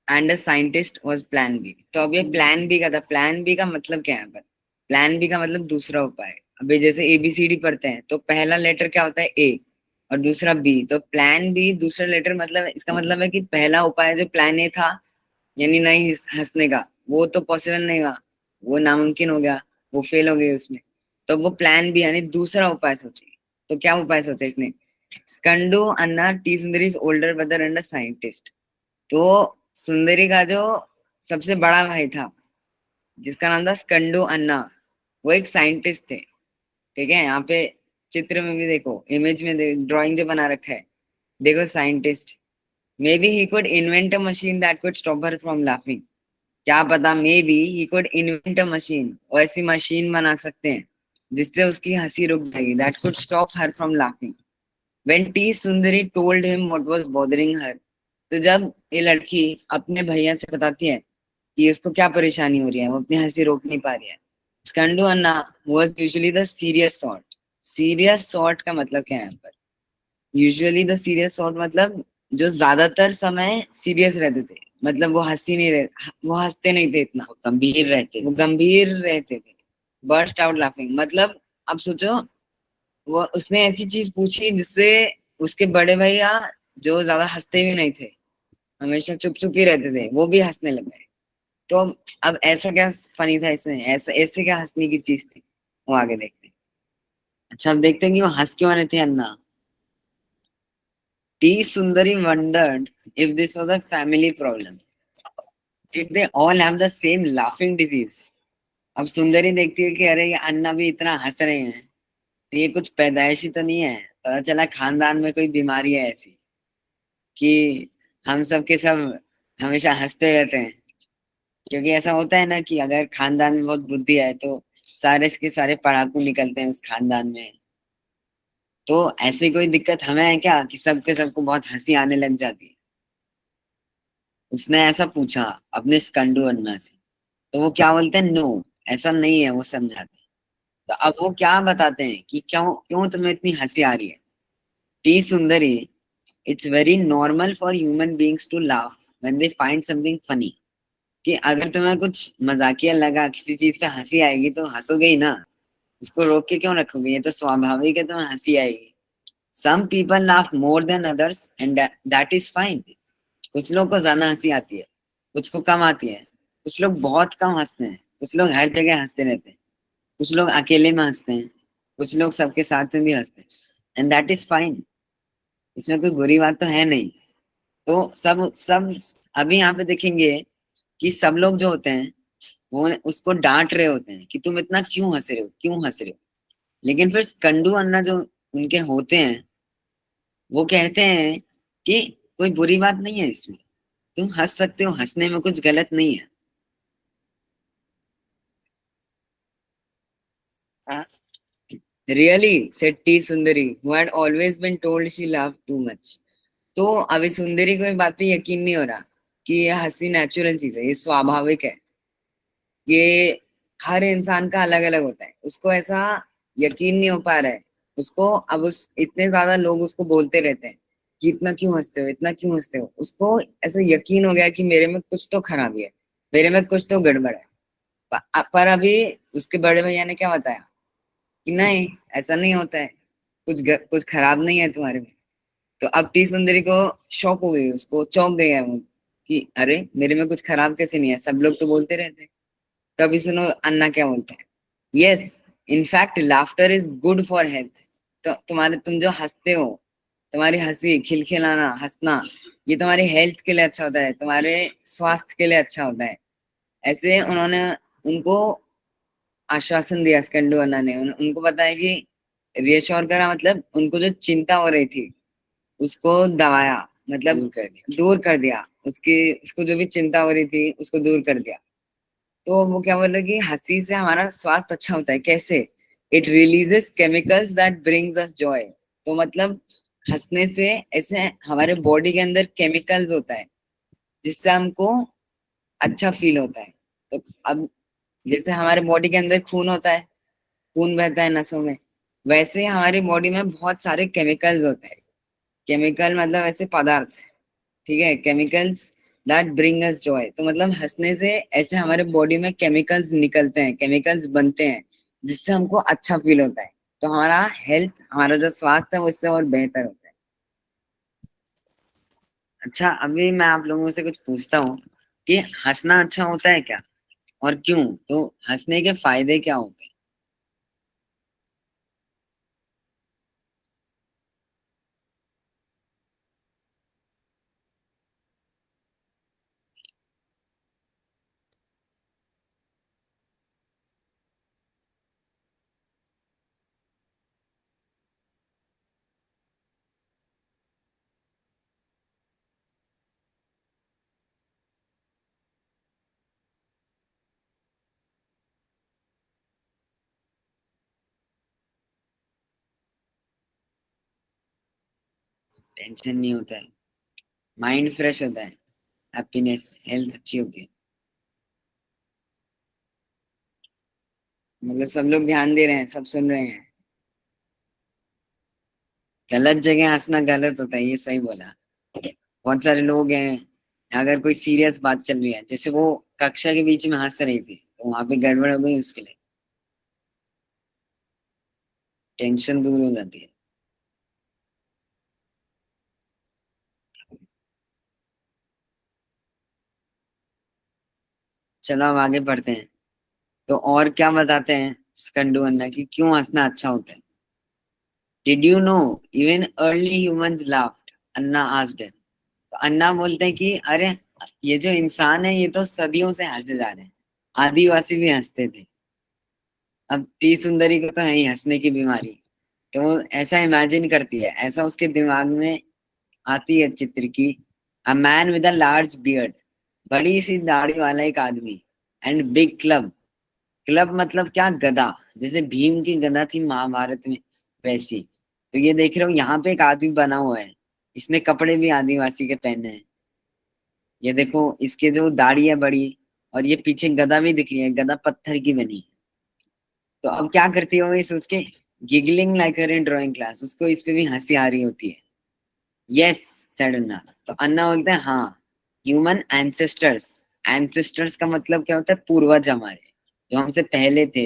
and a scientist was plan B. तो अब ये प्लान बी का था। प्लान बी का मतलब क्या है, पर प्लान बी का मतलब दूसरा उपाय। अभी जैसे एबीसीडी पढ़ते हैं, तो पहला लेटर क्या होता है, ए, और दूसरा बी। तो प्लान बी दूसरा लेटर, मतलब इसका मतलब है कि पहला उपाय जो प्लान ए था, यानी नहीं हंसने का, वो तो पॉसिबल नहीं हुआ, वो नामुमकिन हो गया, वो फेल हो गई उसमें। तो वो प्लान बी यानी दूसरा उपाय सोचे। तो क्या उपाय सोचा इसने, Skandu Anna T Sundari's older brother and a scientist. तो सुंदरी का जो सबसे बड़ा भाई था, जिसका नाम था स्कंडू अन्ना, वो एक साइंटिस्ट थे। ठीक है, यहाँ पे चित्र में भी देखो, इमेज में ड्राइंग जो बना रखा है, देखो scientist. May be he could invent a machine that could stop her from laughing. क्या पता, may be he could invent a machine, वो ऐसी मशीन बना सकते हैं जिससे उसकी हंसी रुक जाएगी, that could stop her from laughing. When T Sundari told him what was bothering her. तो जब ये लड़की अपने भैया से बताती है कि इसको क्या परेशानी हो रही है, वो अपनी हंसी रोक नहीं पा रही है, Skandu Anna was usually the serious sort. Serious sort का मतलब क्या है यहाँ पर, यूजुअली द सीरियस सॉर्ट मतलब जो ज्यादातर समय सीरियस रहते थे, मतलब वो हंसी नहीं रहे, वो हंसते नहीं थे इतना, वो गंभीर रहते, वो गंभीर रहते थे। बर्स्ट आउट लाफिंग मतलब, अब सोचो, वो उसने ऐसी चीज पूछी जिससे उसके बड़े भैया, जो ज्यादा हंसते भी नहीं थे, हमेशा चुप चुप ही रहते थे, वो भी हंसने लग गए। तो अब ऐसा क्या फनी था इसमें, ऐसा ऐसे क्या हंसने की चीज थी, वो आगे देखते हैं। अच्छा, अब देखते हैं कि वो हंस क्यों रहे थे अन्ना। T Sundari wondered if this was a family problem. Did they all have the same laughing disease? अब सुंदरी देखती है कि अरे ये अन्ना भी इतना हंस रहे हैं, तो ये कुछ पैदाइशी तो नहीं है, पता चला खानदान में कोई बीमारी है ऐसी कि हम सब के सब हमेशा हंसते रहते हैं। क्योंकि ऐसा होता है ना कि अगर खानदान में बहुत बुद्धि है, तो सारे के सारे पढ़ाकू निकलते हैं उस खानदान में। तो ऐसी कोई दिक्कत हमें है क्या कि सबके सबको बहुत हंसी आने लग जाती है। उसने ऐसा पूछा अपने स्कंदू अन्ना से। तो वो क्या बोलते हैं, नो, ऐसा नहीं है, वो समझाते हैं। तो अब वो क्या बताते हैं कि क्यों क्यों तुम्हें इतनी हंसी आ रही है। T Sundari, it's very normal for human beings to laugh when they find something funny. कि अगर तुम्हें कुछ मजाकिया लगा, किसी चीज पे हंसी आएगी, तो हंसोगे ही ना, उसको रोक के क्यों रखोगे, ये तो स्वाभाविक है, तुम्हें हंसी आएगी। Some people laugh more than others and that is fine. कुछ लोग को ज्यादा हंसी आती है, कुछ को कम आती है, कुछ लोग बहुत कम हंसते हैं, कुछ लोग हर जगह हंसते रहते हैं, कुछ लोग अकेले में हंसते हैं, कुछ लोग सबके साथ में भी हंसते हैं, एंड दैट इज फाइन। इसमें कोई बुरी बात तो है नहीं। तो सब सब अभी यहाँ पे देखेंगे कि सब लोग जो होते हैं वो उसको डांट रहे होते हैं कि तुम इतना क्यों हंस रहे हो, क्यों हंस रहे हो। लेकिन फिर कंडू अन्ना जो उनके होते हैं वो कहते हैं कि कोई बुरी बात नहीं है इसमें, तुम हंस सकते हो, हंसने में कुछ गलत नहीं है। Really said T Sundari who had always been told she laughed too much। तो अभी सुंदरी को इस बात पे यकीन नहीं हो रहा कि ये हंसी नेचुरल चीज है, ये स्वाभाविक है, ये हर इंसान का अलग अलग होता है। उसको ऐसा यकीन नहीं हो पा रहा है, उसको अब उस इतने ज्यादा लोग उसको बोलते रहते हैं कि इतना क्यों हंसते हो, इतना क्यों हंसते हो। उसको ऐसा यकीन हो गया कि मेरे में कुछ तो खराबी है, मेरे में कुछ तो गड़बड़ है। पर अभी उसके बड़े भैया ने क्या बताया कि नहीं, ऐसा नहीं होता है, कुछ खराब नहीं है तुम्हारे में। तो अब टी सुंदरी को शॉक हो गई, उसको चौंक गया वो कि अरे मेरे में कुछ खराब कैसे नहीं है, सब लोग तो बोलते रहते हैं। तभी सुनो अन्ना क्या बोलते हैं, yes in fact laughter is good for health. तो तुम जो हंसते हो, तुम्हारी हंसी, खिलखिलाना, हंसना, ये तुम्हारी हेल्थ के लिए अच्छा होता है, तुम्हारे स्वास्थ्य के लिए अच्छा होता है। ऐसे उन्होंने उनको आश्वासन दिया स्कंदू अन्ना ने, उनको बताया कि रियश्योर करा, मतलब उनको जो चिंता हो रही थी उसको दबाया, मतलब दूर कर दिया उसकी, उसको जो भी चिंता हो रही थी उसको दूर कर दिया। तो वो क्या बोल रहे कि हंसी से हमारा स्वास्थ्य अच्छा होता है, कैसे, it releases chemicals that brings us Joy. तो मतलब हंसने से ऐसे हमारे बॉडी के अंदर केमिकल्स होता है जिससे हमको अच्छा फील होता है। तो अब जैसे हमारे बॉडी के अंदर खून होता है, खून बहता है नसों में, वैसे ही हमारी बॉडी में बहुत सारे केमिकल्स होते हैं। केमिकल मतलब ऐसे पदार्थ, ठीक है, chemicals that bring us Joy. तो मतलब हंसने से ऐसे हमारे बॉडी में केमिकल्स निकलते हैं, केमिकल्स बनते हैं जिससे हमको अच्छा फील होता है। तो हमारा हेल्थ, हमारा जो स्वास्थ्य है वो इससे और बेहतर होता है। अच्छा, अभी मैं आप लोगों से कुछ पूछता हूँ कि हंसना अच्छा होता है क्या और क्यों। तो हंसने के फायदे क्या होते हैं। टेंशन नहीं होता है, माइंड फ्रेश होता है, हैप्पीनेस, हेल्थ अच्छी होती है। मतलब सब लोग ध्यान दे रहे हैं, सब सुन रहे हैं। गलत जगह हंसना गलत होता है, ये सही बोला। बहुत सारे लोग हैं, अगर कोई सीरियस बात चल रही है, जैसे वो कक्षा के बीच में हंस रही थी तो वहां पे गड़बड़ हो गई, उसके लिए टेंशन दूर हो जाती है। चलो अब आगे बढ़ते हैं। तो और क्या बताते हैं स्कंदू अन्ना की क्यों हंसना अच्छा होता है। Did you know even early humans laughed, Anna asked. तो अन्ना बोलते हैं कि अरे ये जो इंसान है ये तो सदियों से हंसे जा रहे हैं, आदिवासी भी हंसते थे। अब टी सुंदरी को तो है ही हंसने की बीमारी, तो वो ऐसा इमेजिन करती है, ऐसा उसके दिमाग में आती है चित्र की, a man with a large beard, बड़ी सी दाढ़ी वाला एक आदमी, एंड बिग क्लब। क्लब मतलब क्या, गदा, जैसे भीम की गदा थी महाभारत में वैसी। तो ये देख रहे हो यहाँ पे एक आदमी बना हुआ है, इसने कपड़े भी आदिवासी के पहने हैं। ये देखो इसके जो दाढ़ी है बड़ी, और ये पीछे गदा भी दिख रही है, गदा पत्थर की बनी है। तो अब क्या करती हो ये सोच के, गिगलिंग लाइक हर इन ड्राइंग क्लास, उसको इस पे भी हंसी आ रही होती है। यस सेड अन्ना। तो अन्ना बोलते हैं हाँ, ह्यूमन एंसेस्टर्स, एंसेस्टर्स का मतलब क्या होता है, पूर्वज हमारे, जो हमसे पहले थे,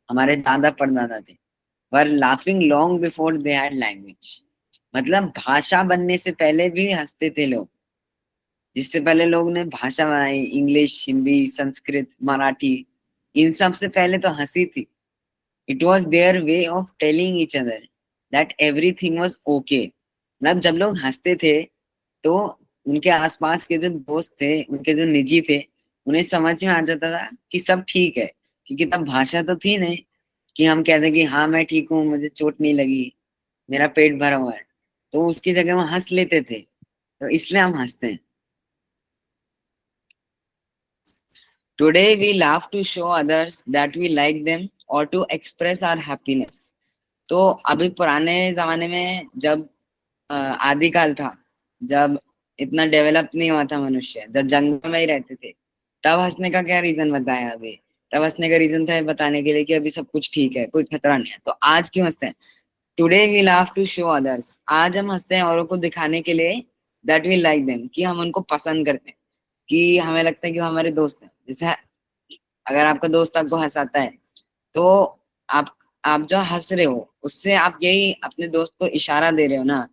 हमारे दादा परदादा थे, were laughing long before they had language. मतलब भाषा बनने से पहले भी हंसते थे लोग। जिससे पहले लोग ने भाषा बनाई, इंग्लिश, हिंदी, संस्कृत, मराठी, इन सब से पहले तो हंसी थी. It was their way of telling each other that everything was okay. मतलब जब लोग हंसते थे तो उनके आसपास के जो दोस्त थे, उनके जो निजी थे, उन्हें समझ में आ जाता था कि सब ठीक है, क्योंकि तब भाषा तो थी नहीं कि हम कहते कि हाँ मैं ठीक हूँ, मुझे चोट नहीं लगी, मेरा पेट भरा हुआ है. तो उसकी जगह वो हंस लेते थे, तो इसलिए हम हंसते हैं. Today we laugh to show others that we like them और टू एक्सप्रेस आवर हैप्पीनेस. तो अभी पुराने जमाने में जब आदिकाल था, जब इतना डेवलप नहीं हुआ था मनुष्य, जब जंगल में ही रहते थे, तब हंसने का क्या रीजन बताया अभी? तब हंसने का रीजन था बताने के लिए कि अभी सब कुछ ठीक है, कोई खतरा नहीं है. तो आज क्यों हंसते हैं? Today we laugh to show others. आज हम हंसते हैं औरों को दिखाने के लिए दैट वी लाइक देम, कि हम उनको पसंद करते हैं, कि हमें लगता है कि वो हमारे दोस्त हैं. जैसे अगर आपका दोस्त आपको हंसाता है, तो आप आप जो हंस रहे हो उससे आप यही अपने दोस्त को इशारा दे रहे हो ना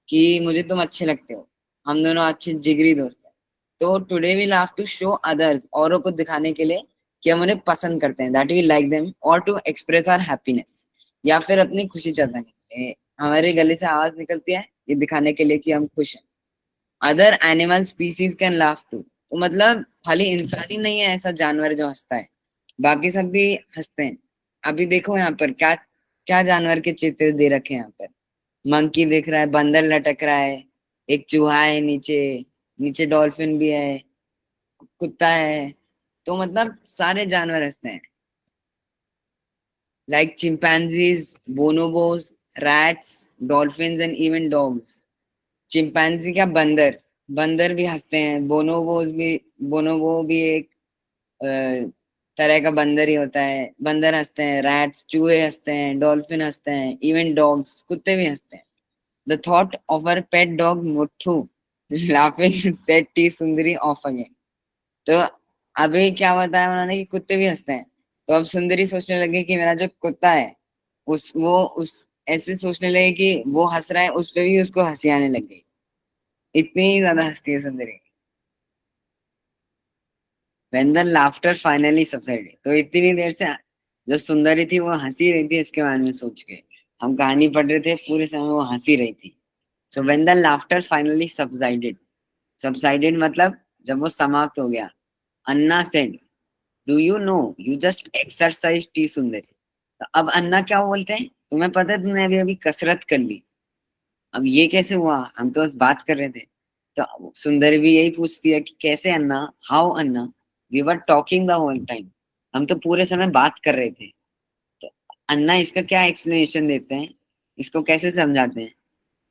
कि मुझे तुम अच्छे लगते हो, हम दोनों अच्छे जिगरी दोस्त हैं. तो टुडे वी लाव टू शो अदर्स, औरों को दिखाने के लिए कि हम उन्हें पसंद करते हैं, दैट वी लाइक देम, और टू एक्सप्रेस आवर हैप्पीनेस, या फिर अपनी खुशी जताने के लिए हमारे गले से आवाज निकलती है ये दिखाने के लिए कि हम खुश हैं. Other animal species can laugh too. तो मतलब खाली इंसान ही नहीं है ऐसा जानवर जो हंसता है, बाकी सब भी हंसते हैं. अभी देखो यहाँ पर क्या क्या जानवर के चित्र दे रखे हैं यहाँ पर. मंकी दिख रहा है, बंदर लटक रहा है, एक चूहा है नीचे, नीचे डॉल्फिन भी है, कुत्ता है. तो मतलब सारे जानवर हंसते हैं. Like chimpanzees, bonobos, rats, dolphins and even dogs. Chimpanzee क्या, बंदर, बंदर भी हंसते हैं. बोनोबोस भी, बोनोबो भी एक अ, तरह का बंदर ही होता है, बंदर हंसते हैं. रैट्स, चूहे हंसते हैं. डॉल्फिन हंसते हैं. इवन डॉग्स, कुत्ते भी हंसते हैं. The thought of our pet dog Muthu laughing set T Sundari off again. तो अभी क्या बताया उन्होंने कि कुत्ते भी हंसते हैं, तो अब सुंदरी सोचने लगी कि मेरा जो कुत्ता है उस ऐसे सोचने लगे कि वो हंस रहा है, उस पे भी उसको हंसी आने लग गई. इतनी ज्यादा हंसती है सुंदरी. When the laughter finally subsided. तो इतनी देर से जो सुंदरी थी वो हंसी रही थी इसके बारे में सोच के. हम कहानी पढ़ रहे थे, पूरे समय वो हंसी रही थी. So when the laughter finally subsided. Subsided मतलब जब वो समाप्त हो गया. अन्ना said, do you know you just exercised T सुंदरी. तो अब अन्ना क्या बोलते हैं, तुम्हें पता है तुमने अभी अभी कसरत कर ली. अब ये कैसे हुआ, हम तो बस बात कर रहे थे. तो सुंदरी भी यही पूछती है कि कैसे Anna, how Anna, we were talking the whole time, हम तो पूरे समय बात कर रहे थे. तो अन्ना इसका क्या एक्सप्लेनेशन देते हैं, इसको कैसे समझाते हैं.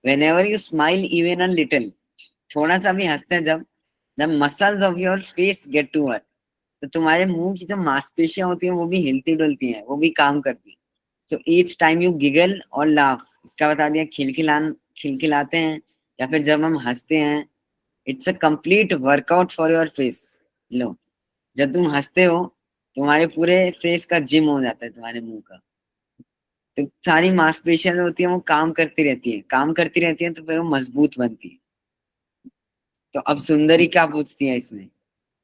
Whenever you smile even a little, थोड़ा सा भी हंसते हैं जब, the muscles of your face get to work. तो तुम्हारे मुंह की जो मांसपेशियां होती हैं वो भी हिलती डुलती हैं, वो भी काम करती हैं. So each time you giggle और लाफ, इसका बता दिया खिलखिलाते हैं, या फिर जब हम हंसते हैं, it's a complete workout for your face. लो, जब तुम हंसते हो तुम्हारे पूरे फेस का जिम हो जाता है, तुम्हारे मुंह का. तो सारी मांसपेशियां जो होती है वो काम करती रहती है, काम करती रहती है, तो फिर वो मजबूत बनती है. तो अब सुंदरी क्या पूछती है इसमें,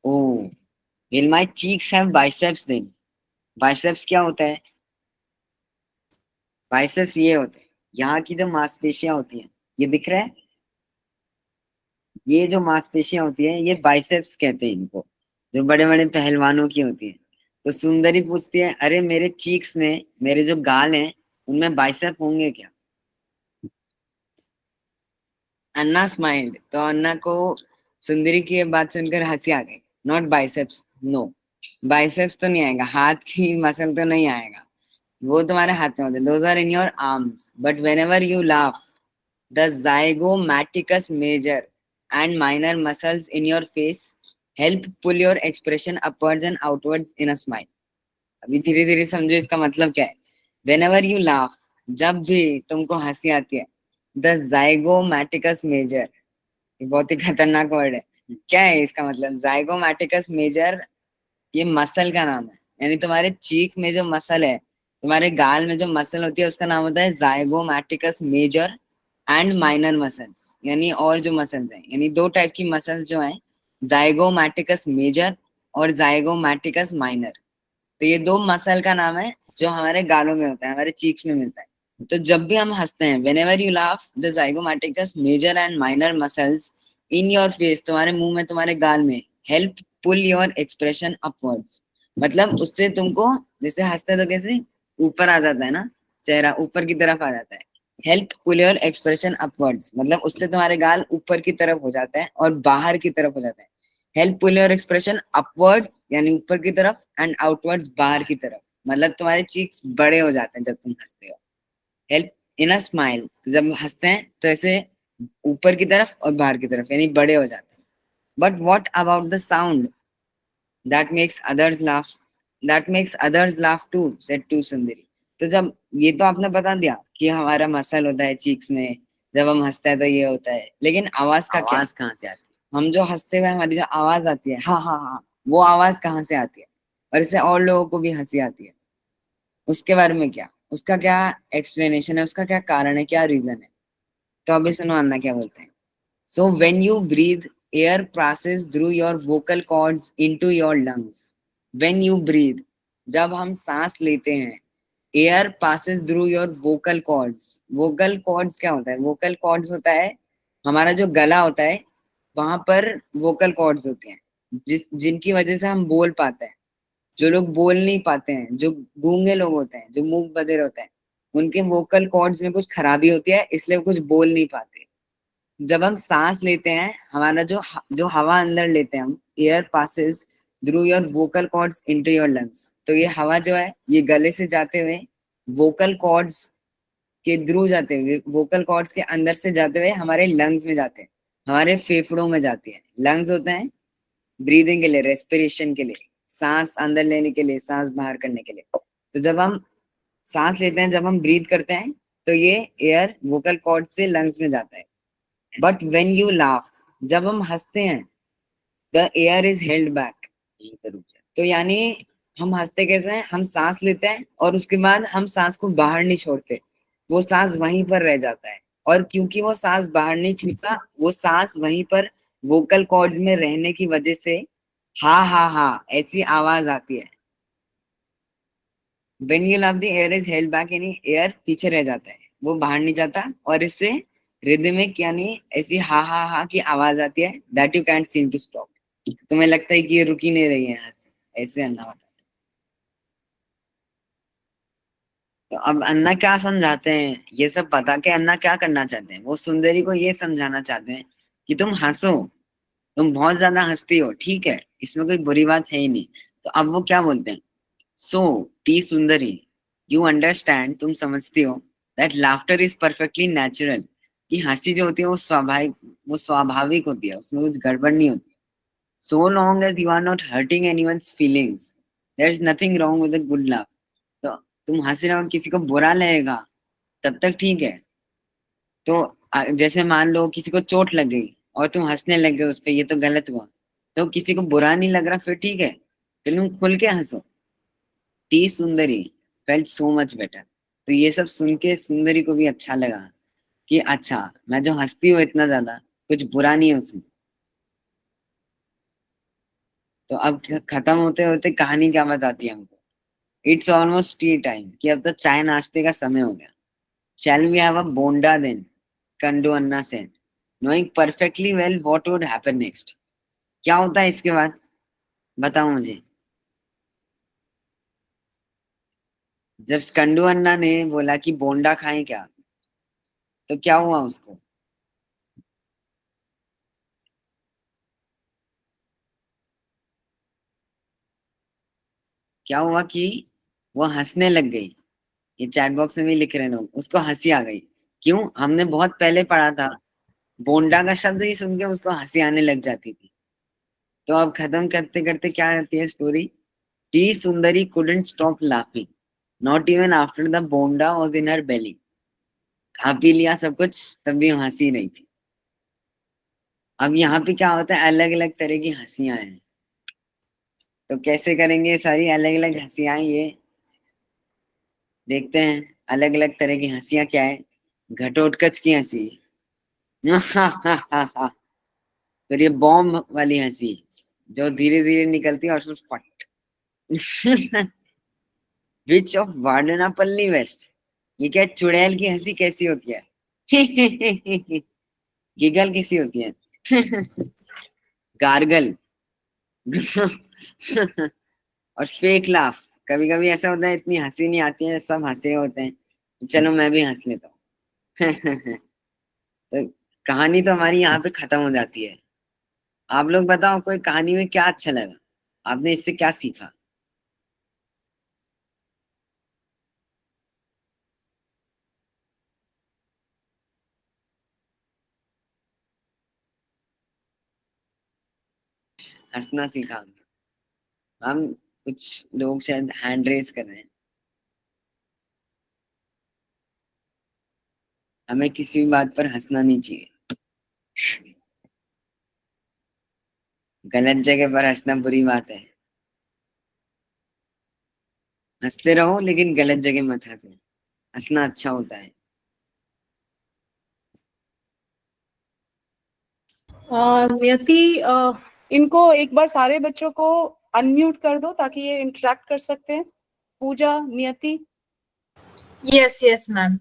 oh will my cheeks have biceps then. Biceps क्या होता है, बाइसेप्स ये होते हैं यहाँ की जो मांसपेशियां होती हैं, ये दिख रहा है, ये जो मांसपेशियां होती है ये बाइसेप्स कहते हैं इनको, जो बड़े बड़े पहलवानों की होती है. तो सुंदरी पूछती है, अरे मेरे चीक्स में, मेरे जो गाल हैं उनमें बाइसेप होंगे क्या. अन्ना स्माइल्ड. तो अन्ना को सुंदरी की ये बात सुनकर हंसी आ गई. नॉट बाइसेप्स, नो, बाइसेप्स तो नहीं आएगा, हाथ की मसल तो नहीं आएगा, वो तुम्हारे हाथ में होते हैं, those are in your arms. But whenever you laugh, the zygomaticus major and minor muscles in your face help pull your expression upwards and outwards in a smile. अभी धीरे धीरे समझो इसका मतलब क्या है. Whenever you laugh, जब भी तुमको हंसी आती है, the zygomaticus major, ये बहुत ही खतरनाक वर्ड है. क्या है इसका मतलब, zygomaticus major ये मसल का नाम है. यानी तुम्हारे चीक में जो मसल है, तुम्हारे गाल में जो मसल होती है उसका नाम होता है zygomaticus major and minor muscles. यानी और जो मसल्स हैं, यानी दो टाइप की मसल्स जो हैं जाइगोमैटिकस मेजर और जाइगोमैटिकस माइनर। तो ये दो मसल का नाम है जो हमारे गालों में होता है, हमारे चीक्स में मिलता है। तो जब भी हम हंसते हैं, whenever you laugh, the zygomaticus major and minor muscles in your face, तुम्हारे मुंह में, तुम्हारे गाल में, help pull your expression upwards। मतलब उससे तुमको, जैसे हंसते तो कैसे ऊपर आ जाता है ना, चेहरा ऊपर की तरफ आ जाता है। Help pull your expression upwards, मतलब उससे तुम्हारे गाल ऊपर की तरफ हो जाता है और बाहर की तरफ हो जाता है। Help pull your expression upwards यानी ऊपर की तरफ, एंड आउटवर्ड्स बाहर की तरफ, मतलब तुम्हारे चीक्स बड़े हो जाते हैं जब तुम हंसते हो। हेल्प इन अ स्माइल, तो जब हंसते हैं तो ऐसे ऊपर की तरफ और बाहर की तरफ यानी बड़े हो जाते हैं। But what about the sound that makes others laugh, that makes others laugh too, said to Sundari. तो जब ये तो आपने बता दिया कि हमारा मसल होता है चीक्स में, जब हम हंसते हैं तो ये होता है, लेकिन आवाज का क्या? आवाज कहाँ से आती है? हम जो हंसते हुए हमारी जो आवाज आती है, हाँ हाँ हाँ, वो आवाज कहाँ से आती है? और इससे और लोगों को भी हंसी आती है, उसके बारे में क्या, उसका क्या एक्सप्लेनेशन है, उसका क्या कारण है, क्या रीजन है? तो अभी सुनो अन्ना क्या बोलते हैं। So when you breathe, air passes through your vocal cords into your lungs. When you breathe, जब हम सांस लेते हैं, air passes through your vocal cords. Vocal cords क्या होता है? Vocal cords होता है हमारा जो गला होता है, वहां पर vocal cords होते हैं जिनकी वजह से हम बोल पाते हैं। जो लोग बोल नहीं पाते हैं, जो गूंगे लोग होते हैं, जो मूक बधिर होते हैं, उनके वोकल कॉर्ड्स में कुछ खराबी होती है, इसलिए वो कुछ बोल नहीं पाते। जब हम सांस लेते हैं, हमारा जो हवा अंदर लेते हैं हम, air passes through your vocal cords into your lungs. तो ये हवा जो है ये गले से जाते हुए वोकल कॉर्ड्स के थ्रू जाते हुए, वोकल कॉर्ड्स के अंदर से जाते हुए हमारे लंग्स में जाते हैं, हमारे फेफड़ों में जाती है। लंग्स होते हैं ब्रीदिंग के लिए, रेस्पिरेशन के लिए, सांस अंदर लेने के लिए, सांस बाहर करने के लिए। तो जब हम सांस लेते हैं, जब हम ब्रीद करते हैं, तो ये एयर वोकल कॉर्ड से लंग्स में जाता है। बट वेन यू लाफ, जब हम हंसते हैं, the air is held back. तो यानी हम हंसते कैसे हैं, हम सांस लेते हैं और उसके बाद हम सांस को बाहर नहीं छोड़ते, वो सांस वहीं पर रह जाता है। और क्योंकि वो सांस बाहर नहीं छूटता, वो सांस वहीं पर वोकल कॉर्ड्स में रहने की वजह से हा हा हा ऐसी आवाज आती है। When you love the air is held back यानी एयर पीछे रह जाता है, वो बाहर नहीं जाता, और इससे रिदमिक यानी ऐसी हा हा हा की आवाज आती है, that you can't seem to stop. तुम्हें लगता है कि ये रुक ही नहीं रही है हंसी, ऐसे अन्ना बताता है। तो अब अन्ना क्या समझाते हैं, ये सब बता के अन्ना क्या करना चाहते हैं, वो सुंदरी को ये समझाना चाहते हैं कि तुम हंसो, तुम बहुत ज्यादा हंसती हो, ठीक है, इसमें कोई बुरी बात है ही नहीं। तो अब वो क्या बोलते हैं, so T Sundari, you understand, तुम समझती हो, that laughter is perfectly natural, कि हंसी जो होती है वो स्वाभाविक होती है, उसमें कुछ गड़बड़ नहीं होती। So long as you are not hurting anyone's feelings, there is nothing wrong with a good laugh. तो तुम हंस रहे हो, किसी को बुरा लगेगा तब तक ठीक है। तो जैसे मान लो किसी को चोट लग गई और तुम हंसने लग गए उस पर, ये तो गलत हुआ। तो किसी को बुरा नहीं लग रहा, फिर ठीक है, फिर तुम खुल के हंसो। टी सुंदरी फेल्ट सो मच बेटर। तो ये सब सुन के सुंदरी को भी अच्छा लगा कि अच्छा, मैं जो हंसती हूँ इतना ज्यादा, कुछ बुरा नहीं है उसमें। तो अब खत्म होते होते कहानी क्या बताती है हमको, इट्स ऑलमोस्ट टी टाइम, कि अब तो चाय नाश्ते का समय हो गया। Shall we have a bonda then, Kandu Anna सेन, knowing perfectly well what would happen next. क्या होता है इसके बाद, बताओ मुझे। जब स्कंदू अन्ना ने बोला कि बोंडा खाएं क्या, तो क्या हुआ उसको? क्या हुआ कि वो हंसने लग गई। ये चैट बॉक्स में भी लिख रहे हैं लोग, उसको हंसी आ गई। क्यों? हमने बहुत पहले पढ़ा था, बोंडा का शब्द ही सुन के उसको हंसी आने लग जाती थी। तो अब खत्म करते करते क्या रहती है story, T Sundari couldn't stop laughing, not even after the bonda was in her belly। खा पी लिया सब कुछ, तब भी हंसी नहीं थी। अब यहाँ पे क्या होता है, अलग अलग तरह की हंसियां हैं। तो कैसे करेंगे ये सारी अलग अलग हंसियां, ये देखते हैं। अलग अलग तरह की हंसियां क्या है, घटोत्कच की हंसी। तो फिर ये बॉम्ब वाली हंसी जो धीरे धीरे निकलती है और फिर फट। विच ऑफ वार्डनापल्ली वेस्ट, ये क्या चुड़ैल की हंसी कैसी होती है? गिगल कैसी होती है? गार्गल। और फेक लाफ, कभी कभी ऐसा होता है इतनी हंसी नहीं आती है, सब हंसे होते हैं, चलो मैं भी हंस लेता हूँ। तो कहानी तो हमारी यहाँ पे खत्म हो जाती है। आप लोग बताओ, कोई कहानी में क्या अच्छा लगा, आपने इससे क्या सीखा? हंसना सीखा हमने। हम कुछ लोग शायद हैंड रेस कर रहे हैं। हमें किसी भी बात पर हंसना नहीं चाहिए। गलत जगह पर हंसना बुरी बात है। हंसते रहो लेकिन गलत जगह मत हंसो। हंसना अच्छा होता है। नियति, इनको एक बार सारे बच्चों को अनम्यूट कर दो ताकि ये इंटरेक्ट कर सकते हैं। पूजा, नियति yes ma'am.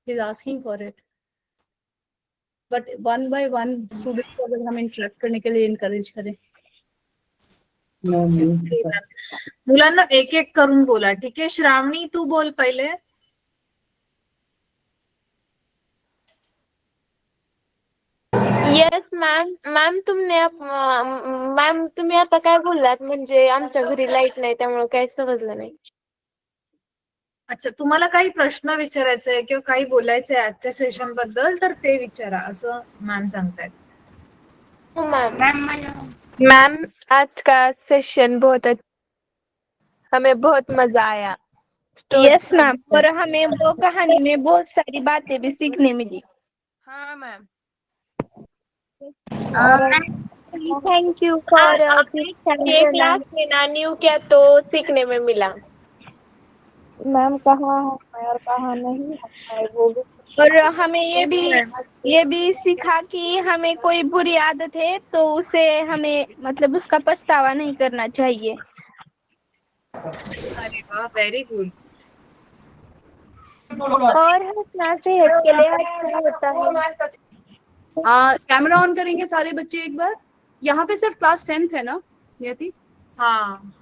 Is asking for it, but one by one student को अगर हम इंटरेक्ट करने के लिए इनकरेज करें। ठीक आहे. मुलांना एक एक करून बोला, ठीक आहे? श्रावणी तू बोल पहिले. Yes ma'am. मॅम तुम्ही आता काय बोललात, म्हणजे आमच्या घरी लाईट नाही त्यामुळे काही समजलं नाही. अच्छा, तुम्हाला काही प्रश्न विचारायचे आहे किंवा काही बोलायचं आहे आजच्या सेशन बद्दल तर ते विचारा, असं मॅम सांगतायत. हो मैम, आज का सेशन हमें बहुत मजा आया। यस मैम, और हमें वो कहानी में बहुत सारी बातें भी सीखने मिली। हाँ ma'am. Thank you for class में ना न्यू क्या तो सीखने में मिला। मैम कहाँ है और कहाँ नहीं है वो भी। और हमें ये भी सीखा कि हमें कोई बुरी आदत है तो उसे हमें मतलब उसका पछतावा नहीं करना चाहिए। अरे वाह, व्हेरी गुड. और हंसना सेहत के लिए अच्छा होता है। कैमरा ऑन करेंगे सारे बच्चे एक बार। यहाँ पे सिर्फ क्लास 10th है ना नियति? हाँ,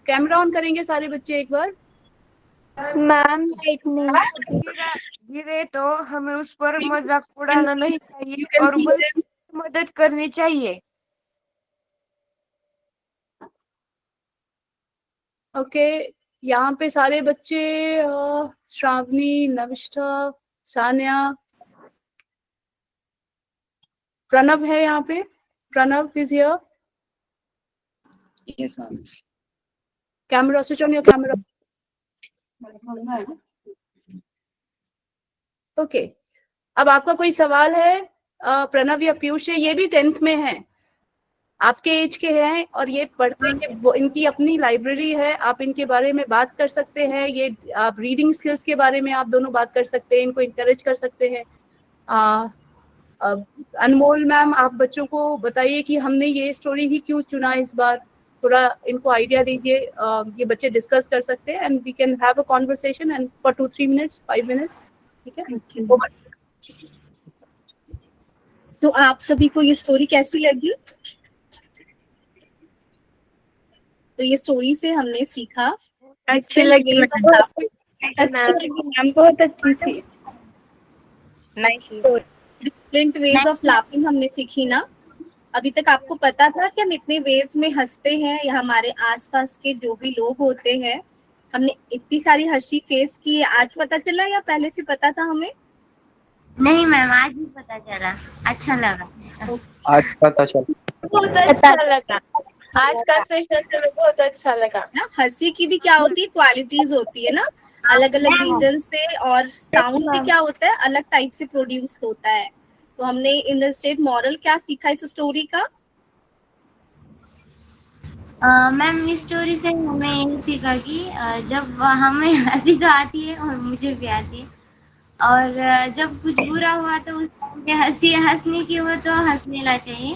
कैमरा ऑन करेंगे सारे बच्चे एक बार। मैम गिरे तो हमें उस पर मजाक उड़ाना नहीं चाहिए You can और see them. मदद करनी चाहिए। ओके, यहाँ पे सारे बच्चे, श्रावणी, नविष्ठा, सान्या, प्रणव है यहाँ पे। Pranav is here. Yes ma'am. Camera switch on your camera. Okay, अब आपका कोई सवाल है? प्रणव या पीयूष है, ये भी 10th में है, आपके एज के हैं और ये पढ़ते हैं। इनकी अपनी लाइब्रेरी है, आप इनके बारे में बात कर सकते हैं। ये आप रीडिंग स्किल्स के बारे में आप दोनों बात कर सकते हैं, इनको इंकरेज कर सकते हैं। अनमोल मैम, आप बच्चों को बताइए कि हमने ये स्टोरी ही क्यों चुना इस बार, थोड़ा इनको आइडिया दीजिए। ये बच्चे डिस्कस कर सकते हैं and we can have a conversation and for 2-3 minutes, 5 minutes, ठीक है? तो आप सभी को ये स्टोरी कैसी लगी? तो ये स्टोरी से हमने सीखा अच्छी लगी मैम, बहुत अच्छी थी। डिफरेंट वेज ऑफ लाफिंग हमने सीखी ना। अभी तक आपको पता था कि हम इतने वेज में हंसते हैं, या हमारे आसपास के जो भी लोग होते हैं, हमने इतनी सारी हंसी फेस की, आज पता चला या पहले से पता था हमें? नहीं मैम, आज ही पता चला, अच्छा लगा। आज पता चला, बहुत अच्छा लगा। आज का सेशन हमें बहुत अच्छा लगा ना। हंसी की भी क्या होती है, क्वालिटीज होती है ना, अलग अलग रीजन से, और साउंड भी क्या होता है, अलग टाइप से प्रोड्यूस होता है। तो हमने इन द स्टेट मॉरल क्या सीखा इस स्टोरी का? मैम इस स्टोरी से हमें ये सीखा कि जब हमें हंसी तो आती है और मुझे भी आती है, और जब कुछ बुरा हुआ तो उस टाइम पे हंसने की हो तो हंस लेना चाहिए,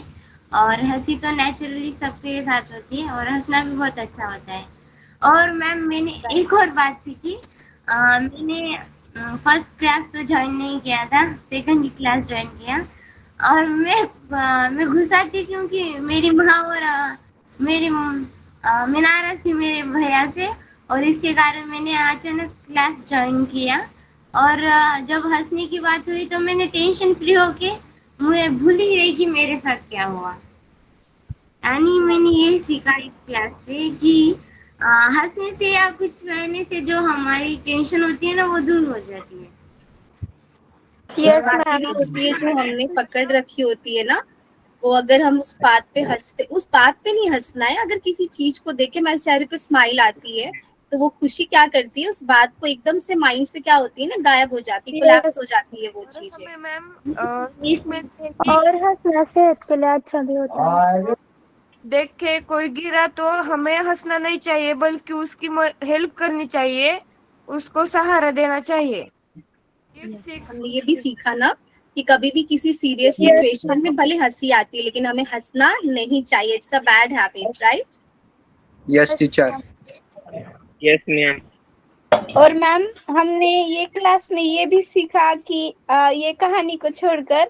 और हंसी तो नेचुरली सबके साथ होती है और हंसना भी बहुत अच्छा होता है। और मैम मैंने एक और बात सीखी, मैंने फर्स्ट क्लास तो ज्वाइन नहीं किया था, सेकंड क्लास ज्वाइन किया और मैं गुस्सा थी क्योंकि मेरी माँ और मैं नाराज थी मेरे भैया से और इसके कारण मैंने अचानक क्लास ज्वाइन किया और जब हंसने की बात हुई तो मैंने टेंशन फ्री होके मुझे भूल ही गई कि मेरे साथ क्या हुआ। यानी मैंने ये सीखा इस क्लास से कि हंसने से या कुछ कहने से जो हमारी टेंशन होती है ना वो दूर हो जाती है। कुछ बातें भी होती है जो हमने पकड़ रखी होती है ना, वो अगर हम उस बात पे हंसते, उस बात पे नहीं हंसना है, अगर किसी चीज को देख के हमारे चेहरे पे स्माइल आती है तो वो खुशी क्या करती है, उस बात को एकदम से माइंड से क्या होती है ना, गायब हो जाती है, कोलैप्स हो जाती है वो चीजें। हमें मैम इसमें और हंसना सेहत के लिए अच्छा भी होता है। देख के कोई गिरा तो हमें हंसना नहीं चाहिए, बल्कि उसकी हेल्प करनी चाहिए, उसको सहारा देना चाहिए। हमने ये भी सीखा ना कि कभी भी किसी सीरियस सिचुएशन में भले हंसी आती है लेकिन हमें हंसना नहीं चाहिए, it's a bad habit, right? Yes teacher. Yes ma'am. और मैम हमने ये क्लास में ये भी सीखा कि ये कहानी को छोड़कर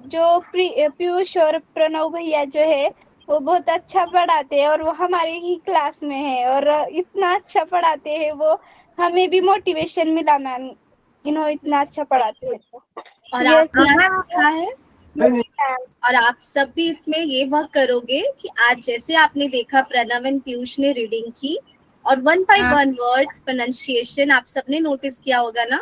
जो पीयूष और प्रणव भैया जो है वो बहुत अच्छा पढ़ाते हैं और वो हमारे ही क्लास में है और इतना अच्छा पढ़ाते हैं वो, हमें भी मोटिवेशन मिला मैम, इन्होंने इतना अच्छा पढ़ाते हैं। और आपने आज सीखा है और आप सब भी इसमें ये वर्क करोगे कि आज जैसे आपने देखा प्रणव एंड पीयूष ने रीडिंग की और 1 by 1 वर्ड्स प्रोनाउंसिएशन आप सबने नोटिस किया होगा ना?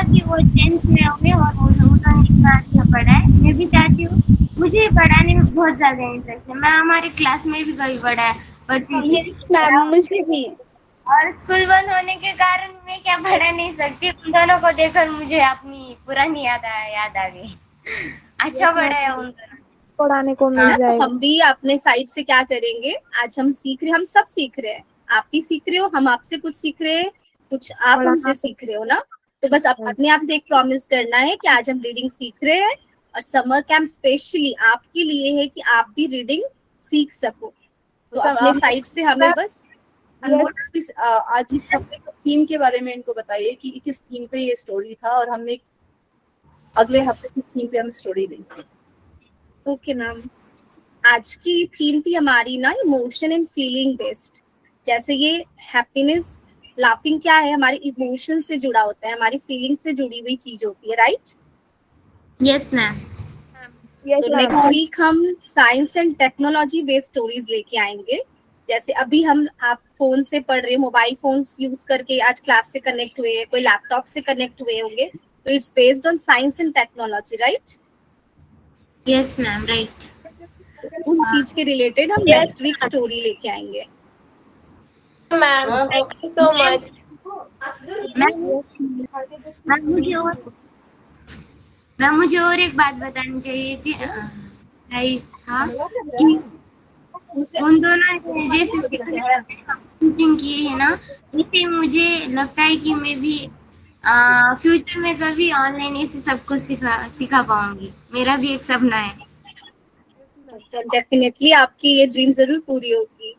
कि वो 10th में होंगे और उन्होंने इतना अच्छा पढ़ा है, मैं भी चाहती हूँ, मुझे पढ़ाने में बहुत ज्यादा इंटरेस्ट है, मैं हमारे क्लास में भी कभी पढ़ा है पढ़ती थी मुझे भी, और स्कूल बंद होने के कारण मैं क्या पढ़ा नहीं सकती, उन दोनों को देखकर मुझे अपनी पुरानी याद आ गई। अच्छा पढ़ा है उन दोनों पढ़ाने को मिल हाँ, तो जाएगा। हम भी अपने साइड से क्या करेंगे, आज हम सीख रहे, हम सब सीख रहे हैं, आप भी सीख रहे हो, हम आपसे कुछ सीख रहे हैं, कुछ आप हमसे सीख रहे हो ना, तो बस अपने आप से एक प्रॉमिस करना है कि आज हम रीडिंग सीख रहे हैं और समर कैंप स्पेशली आपके लिए है कि आप भी रीडिंग सीख सको, तो अपने साइड से हमें बस आज इस हफ्ते के थीम के बारे में इनको बताइए कि किस थीम पे ये स्टोरी था और हमने अगले हफ्ते किस थीम पे हम स्टोरी देंगे। ओके मैम, आज की थीम थी हमारी ना इमोशन एंड फीलिंग बेस्ड, जैसे ये हैप्पीनेस लाफिंग क्या है, हमारे इमोशन से जुड़ा होता है, हमारी फीलिंग से जुड़ी हुई चीज होती है, राइट? Yes ma'am. तो नेक्स्ट वीक हम science and technology based stories लेके आएंगे, जैसे अभी हम आप फोन से पढ़ रहे, मोबाइल फोन्स यूज करके आज क्लास से कनेक्ट हुए, कोई लैपटॉप से कनेक्ट हुए होंगे, तो it's based on science and technology, right? Yes ma'am, right. उस चीज के रिलेटेड हम नेक्स्ट वीक स्टोरी लेके आएंगे। Ma'am thank you so much. Ma'am मुझे और एक बात बतानी चाहिए थी, था कि उन दोनों जैसे टीचिंग की है ना, इससे मुझे लगता है कि मैं भी फ्यूचर में कभी ऑनलाइन ऐसे सबको सिखा पाऊंगी, मेरा भी एक सपना है। डेफिनेटली आपकी ये ड्रीम जरूर पूरी होगी।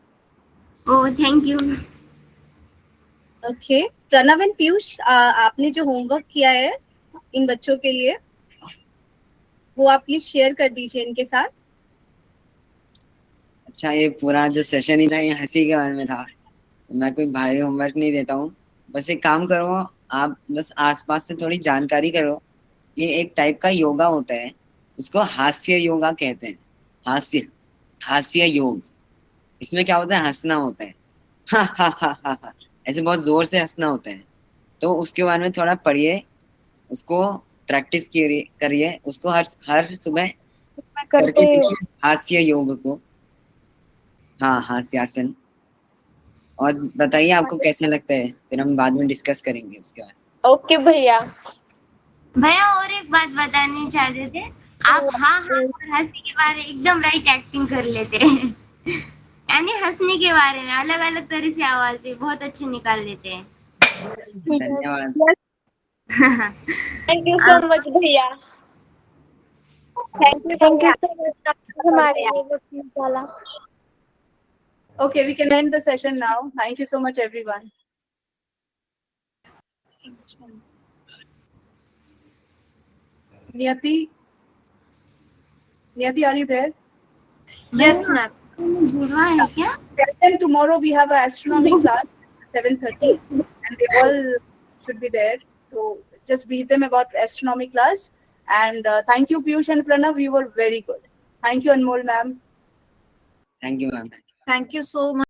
Oh thank you. Okay Pranav and Piyush, आपने जो होमवर्क किया है इन बच्चों के लिए वो आप प्लीज शेयर कर दीजिए इनके साथ। अच्छा, ये पूरा जो सेशन ही था ये हंसी के बारे में था, मैं कोई भारी होमवर्क नहीं देता हूँ, बस एक काम करो, आप बस आसपास से थोड़ी जानकारी करो। ये एक टाइप का योगा होता है, उसको हास्य योगा कहते हैं, हास्य योग। इसमें क्या होता है, हंसना होता है, हा हा हा हा हा, ऐसे बहुत जोर से हंसना होता है। तो उसके बारे में थोड़ा पढ़िए, उसको प्रैक्टिस करिए, उसको हर सुबह करके देखिए हास्य योग को। हाँ, हास्यासन। और बताइए आपको कैसे लगता है, फिर हम बाद में डिस्कस करेंगे उसके बाद। ओके भैया। और एक बात बतानी चाहते थे, आप हाँ और हंसी के बारे एकदम राइट एक्टिंग कर लेते हैं यानी हंसने के बारे में अलग अलग तरह से आवाजें बहुत अच्छे निकाल लेते हैं। धन्यवाद। थैंक यू सो मच भैया। थैंक यू सो मच हमारे लिए वक्त निकाला। Okay, we can end the session now. Thank you so much, everyone. Niyati, are you there? Yes, ma'am. जुड़वा है क्या? Then tomorrow we have an astronomy class 7:30, and they all should be there. So just brief them about astronomy class. And thank you, Piyush and Pranav. You were very good. Thank you, Anmol ma'am. Thank you, ma'am. Thank you so much.